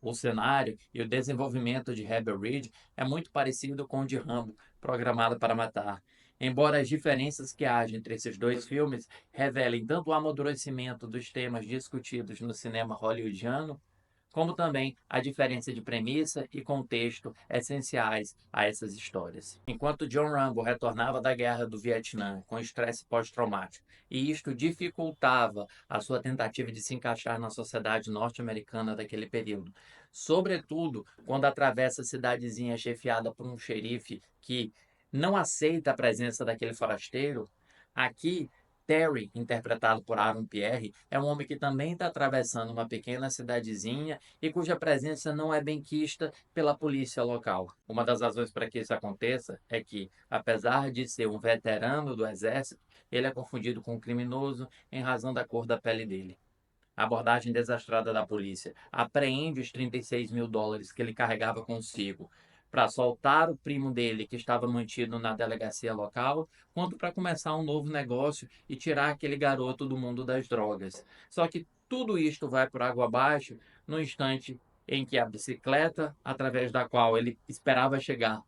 O cenário e o desenvolvimento de Rebel Ridge é muito parecido com o de Rambo, Programado para Matar. Embora as diferenças que há entre esses dois filmes revelem tanto o amadurecimento dos temas discutidos no cinema hollywoodiano, como também a diferença de premissa e contexto essenciais a essas histórias. Enquanto John Rambo retornava da guerra do Vietnã com estresse pós-traumático, e isto dificultava a sua tentativa de se encaixar na sociedade norte-americana daquele período, sobretudo quando atravessa a cidadezinha chefiada por um xerife que não aceita a presença daquele forasteiro. Aqui Terry, interpretado por Aaron Pierre, é um homem que também está atravessando uma pequena cidadezinha e cuja presença não é benquista pela polícia local. Uma das razões para que isso aconteça é que, apesar de ser um veterano do exército, ele é confundido com um criminoso em razão da cor da pele dele. A abordagem desastrada da polícia apreende os 36 mil dólares que ele carregava consigo para soltar o primo dele que estava mantido na delegacia local, quanto para começar um novo negócio e tirar aquele garoto do mundo das drogas. Só que tudo isto vai por água abaixo no instante em que a bicicleta, através da qual ele esperava chegar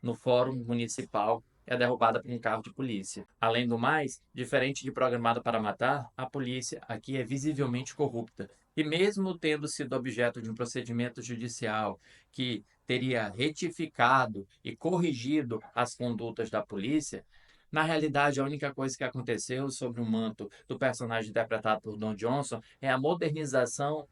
no Fórum Municipal, é derrubada por um carro de polícia. Além do mais, diferente de Programado para Matar, a polícia aqui é visivelmente corrupta. E mesmo tendo sido objeto de um procedimento judicial que teria retificado e corrigido as condutas da polícia, na realidade, a única coisa que aconteceu sob o manto do personagem interpretado por Don Johnson é a modernização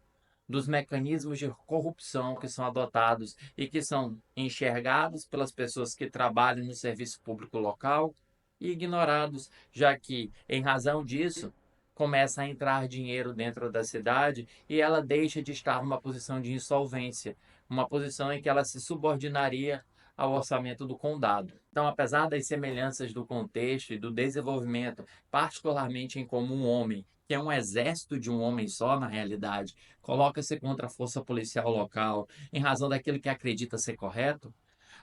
dos mecanismos de corrupção que são adotados e que são enxergados pelas pessoas que trabalham no serviço público local e ignorados, já que, em razão disso, começa a entrar dinheiro dentro da cidade e ela deixa de estar numa posição de insolvência, uma posição em que ela se subordinaria ao orçamento do condado. Então, apesar das semelhanças do contexto e do desenvolvimento, particularmente em como um homem, que é um exército de um homem só na realidade, coloca-se contra a força policial local em razão daquilo que acredita ser correto,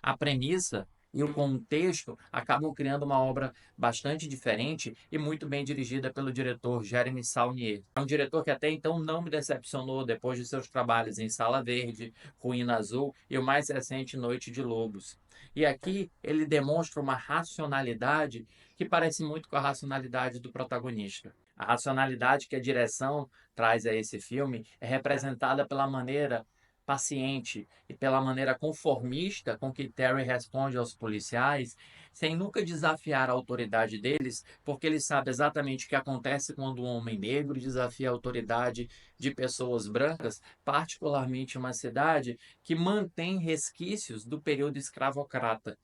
a premissa e o contexto acabam criando uma obra bastante diferente e muito bem dirigida pelo diretor Jeremy Saulnier. É um diretor que até então não me decepcionou depois de seus trabalhos em Sala Verde, Ruína Azul e o mais recente Noite de Lobos. E aqui ele demonstra uma racionalidade que parece muito com a racionalidade do protagonista. A racionalidade que a direção traz a esse filme é representada pela maneira paciente e pela maneira conformista com que Terry responde aos policiais, sem nunca desafiar a autoridade deles, porque ele sabe exatamente o que acontece quando um homem negro desafia a autoridade de pessoas brancas, particularmente em uma cidade que mantém resquícios do período escravocrata.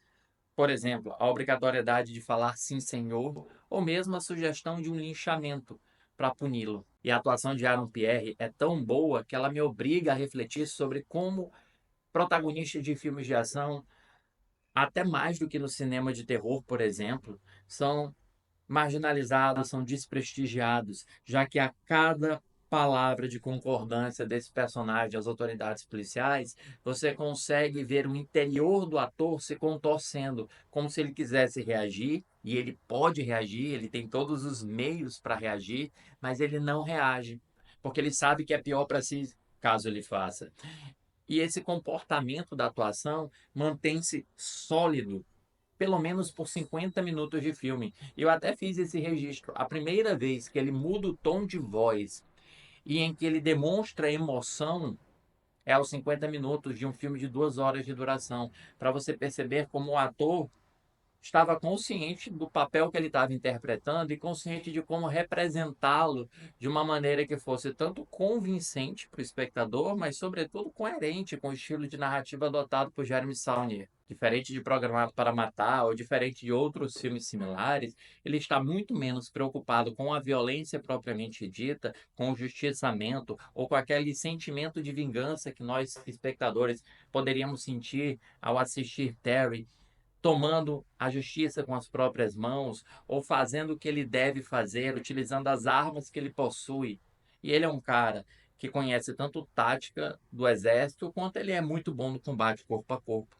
Por exemplo, a obrigatoriedade de falar sim, senhor, ou mesmo a sugestão de um linchamento para puni-lo. E a atuação de Aaron Pierre é tão boa que ela me obriga a refletir sobre como protagonistas de filmes de ação, até mais do que no cinema de terror, por exemplo, são marginalizados, são desprestigiados, já que a cada palavra de concordância desse personagem às autoridades policiais, você consegue ver o interior do ator se contorcendo, como se ele quisesse reagir, e ele pode reagir, ele tem todos os meios para reagir, mas ele não reage, porque ele sabe que é pior para si caso ele faça. E esse comportamento da atuação mantém-se sólido pelo menos por 50 minutos de filme. Eu até fiz esse registro. A primeira vez que ele muda o tom de voz e em que ele demonstra emoção é aos 50 minutos de um filme de 2 horas de duração, para você perceber como o ator estava consciente do papel que ele estava interpretando e consciente de como representá-lo de uma maneira que fosse tanto convincente para o espectador, mas sobretudo coerente com o estilo de narrativa adotado por Jeremy Saulnier. Diferente de Programado para Matar ou diferente de outros filmes similares, ele está muito menos preocupado com a violência propriamente dita, com o justiçamento ou com aquele sentimento de vingança que nós, espectadores, poderíamos sentir ao assistir Terry tomando a justiça com as próprias mãos ou fazendo o que ele deve fazer, utilizando as armas que ele possui. E ele é um cara que conhece tanto tática do exército quanto ele é muito bom no combate corpo a corpo.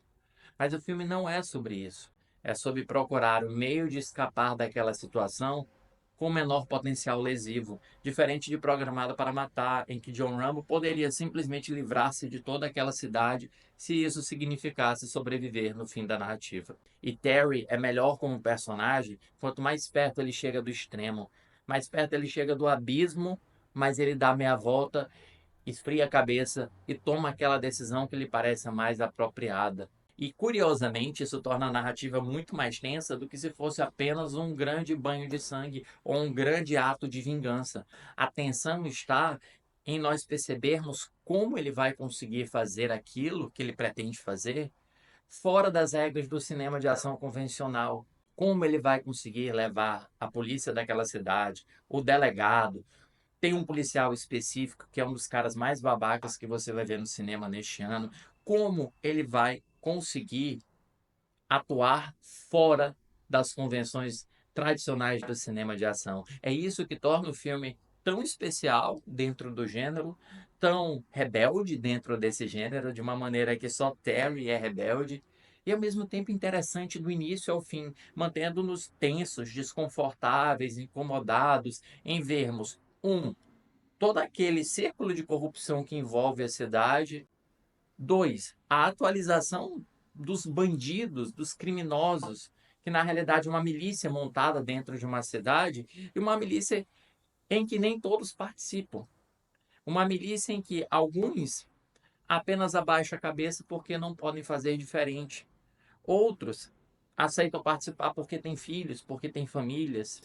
Mas o filme não é sobre isso. É sobre procurar o meio de escapar daquela situação com menor potencial lesivo, diferente de Programada para Matar, em que John Rambo poderia simplesmente livrar-se de toda aquela cidade se isso significasse sobreviver no fim da narrativa. E Terry é melhor como personagem quanto mais perto ele chega do extremo, mais perto ele chega do abismo, mas ele dá meia volta, esfria a cabeça e toma aquela decisão que lhe parece a mais apropriada. E curiosamente, isso torna a narrativa muito mais tensa do que se fosse apenas um grande banho de sangue ou um grande ato de vingança. A tensão está em nós percebermos como ele vai conseguir fazer aquilo que ele pretende fazer fora das regras do cinema de ação convencional. Como ele vai conseguir levar a polícia daquela cidade, o delegado, tem um policial específico que é um dos caras mais babacas que você vai ver no cinema neste ano. Como ele vai conseguir atuar fora das convenções tradicionais do cinema de ação? É isso que torna o filme tão especial dentro do gênero, tão rebelde dentro desse gênero, de uma maneira que só Terry é rebelde. E ao mesmo tempo interessante do início ao fim, mantendo-nos tensos, desconfortáveis, incomodados em vermos todo aquele círculo de corrupção que envolve a cidade. Dois, a atualização dos bandidos, dos criminosos, que na realidade é uma milícia montada dentro de uma cidade e uma milícia em que nem todos participam. Uma milícia em que alguns apenas abaixam a cabeça porque não podem fazer diferente. Outros aceitam participar porque têm filhos, porque têm famílias.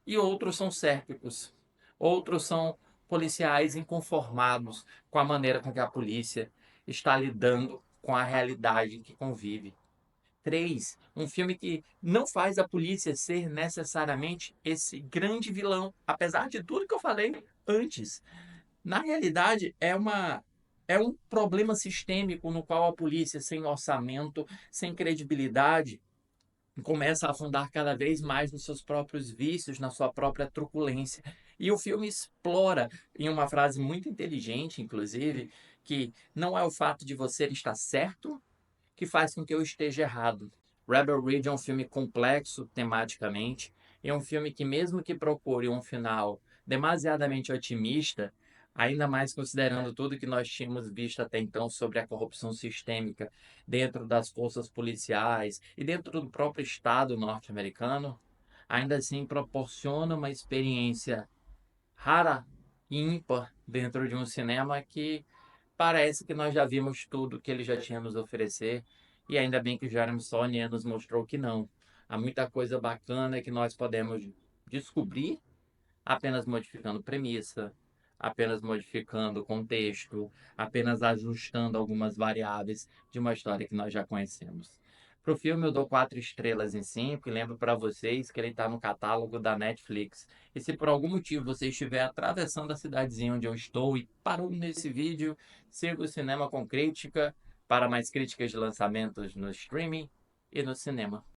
E outros são sérficos. Outros são policiais inconformados com a maneira com que a polícia está lidando com a realidade que convive. Três, um filme que não faz a polícia ser necessariamente esse grande vilão, apesar de tudo que eu falei antes. Na realidade, é um problema sistêmico no qual a polícia, sem orçamento, sem credibilidade, começa a afundar cada vez mais nos seus próprios vícios, na sua própria truculência. E o filme explora, em uma frase muito inteligente, inclusive, que não é o fato de você estar certo que faz com que eu esteja errado. Rebel Ridge é um filme complexo tematicamente, é um filme que, mesmo que procure um final demasiadamente otimista, ainda mais considerando tudo que nós tínhamos visto até então sobre a corrupção sistêmica dentro das forças policiais e dentro do próprio Estado norte-americano, ainda assim proporciona uma experiência rara e ímpar dentro de um cinema que parece que nós já vimos tudo que ele já tinha a nos oferecer, e ainda bem que o Jeremy Saulnier nos mostrou que não. Há muita coisa bacana que nós podemos descobrir apenas modificando premissa, apenas modificando contexto, apenas ajustando algumas variáveis de uma história que nós já conhecemos. Para o filme eu dou 4 estrelas em 5 e lembro para vocês que ele está no catálogo da Netflix. E se por algum motivo você estiver atravessando a cidadezinha onde eu estou e parou nesse vídeo, siga o Cinema com Crítica para mais críticas de lançamentos no streaming e no cinema.